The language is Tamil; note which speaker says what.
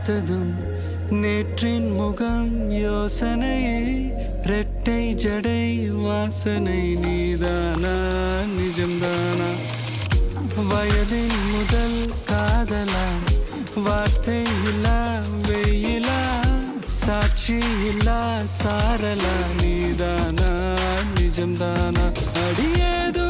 Speaker 1: பார்த்ததும் நேற்றின் முகம் யோசனையே ரெட்டை ஜடை வாசனை நீதானா நிஜம்தானா வயதின் முதல் காதலா வார்த்தை இல்லா வெயிலா சாட்சி இல்லா சாரலா நீதானா நிஜம்தானா அடியேது